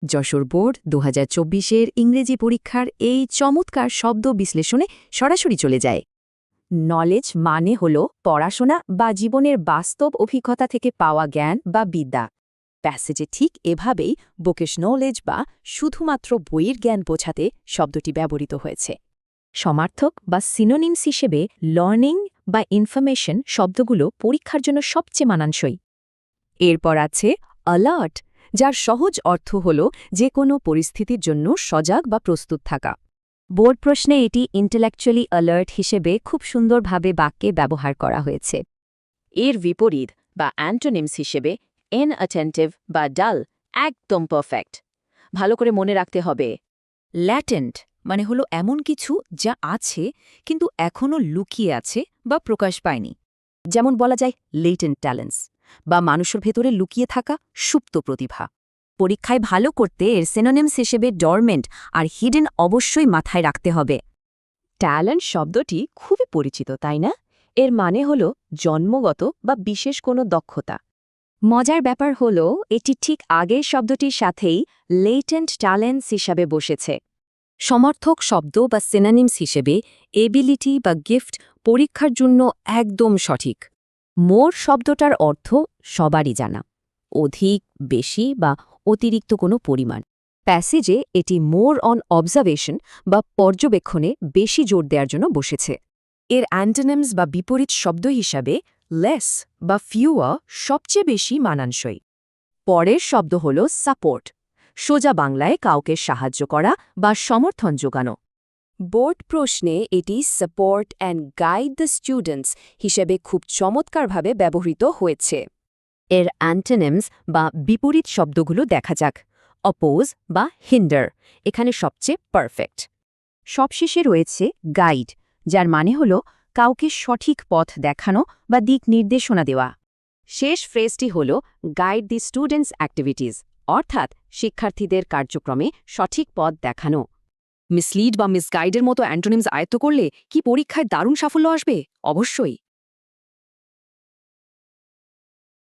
Jessore board ২০২৪-এর ইংরেজি পরীক্ষার এই চমৎকার শব্দ বিশ্লেষণে সরাসরি চলে যায়। নলেজ মানে হল পড়াশোনা বা জীবনের বাস্তব অভিজ্ঞতা থেকে পাওয়া জ্ঞান বা বিদ্যা। প্যাসেজে ঠিক এভাবেই বুকিশ নলেজ বা শুধুমাত্র বইয়ের জ্ঞান বোঝাতে শব্দটি ব্যবহৃত হয়েছে। সমার্থক বা সিনোনিমস হিসেবে লার্নিং বা ইনফরমেশন শব্দগুলো পরীক্ষার জন্য সবচেয়ে মানানসই। এরপর আছে অ্যালার্ট, যার সহজ অর্থ হল যে কোনো পরিস্থিতির জন্য সজাগ বা প্রস্তুত থাকা। বোর্ড প্রশ্নে এটি ইন্টেলেকচুয়ালি অ্যালার্ট হিসেবে খুব সুন্দরভাবে বাক্যে ব্যবহার করা হয়েছে। এর বিপরীত বা অ্যান্টোনিমস হিসেবে ইনঅ্যাটেন্টিভ বা ডাল একদম পারফেক্ট। ভালো করে মনে রাখতে হবে। ল্যাটেন্ট মানে হলো এমন কিছু যা আছে কিন্তু এখনও লুকিয়ে আছে বা প্রকাশ পায়নি। যেমন বলা যায় লেটেন্ট ট্যালেন্টস বা মানুষের ভেতরে লুকিয়ে থাকা সুপ্ত প্রতিভা। পরীক্ষায় ভালো করতে এর সিনোনিমস হিসেবে ডরমেন্ট আর হিডেন অবশ্যই মাথায় রাখতে হবে। ট্যালেন্ট শব্দটি খুবই পরিচিত, তাই না? এর মানে হল জন্মগত বা বিশেষ কোনো দক্ষতা। মজার ব্যাপার হল এটি ঠিক আগের শব্দটির সাথেই লেটেন্ট ট্যালেন্টস হিসাবে বসেছে। সমর্থক শব্দ বা সিনোনিমস হিসেবে এবিলিটি বা গিফট পরীক্ষার জন্য একদম সঠিক। মোর শব্দটার অর্থ সবারই জানা, অধিক, বেশি বা অতিরিক্ত কোনো পরিমাণ। প্যাসেজে এটি মোর অন অবজারভেশন বা পর্যবেক্ষণে বেশি জোর দেওয়ার জন্য বসেছে। এর অ্যান্টোনিমস বা বিপরীত শব্দ হিসাবে লেস বা ফিউয়ার সবচেয়ে বেশি মানানসই। পরের শব্দ হল সাপোর্ট, সোজা বাংলায় কাউকে সাহায্য করা বা সমর্থন যোগানো। বোর্ড প্রশ্নে এটি support and guide the students হিসেবে খুব চমৎকারভাবে ব্যবহৃত হয়েছে। এর অ্যান্টোনিমস বা বিপরীত শব্দগুলো দেখা যাক। অপোজ বা হিন্ডার এখানে সবচেয়ে পারফেক্ট। সবশেষে রয়েছে গাইড, যার মানে হল কাউকে সঠিক পথ দেখানো বা দিক নির্দেশনা দেওয়া। শেষ ফ্রেজটি হল গাইড দি স্টুডেন্টস অ্যাক্টিভিটিজ, অর্থাৎ শিক্ষার্থীদের কার্যক্রমে সঠিক পথ দেখানো। মিসলিড বা মিসগাইডের মতো অ্যান্টোনিমস আয়ত্ত করলে কি পরীক্ষায় দারুণ সাফল্য আসবে? অবশ্যই।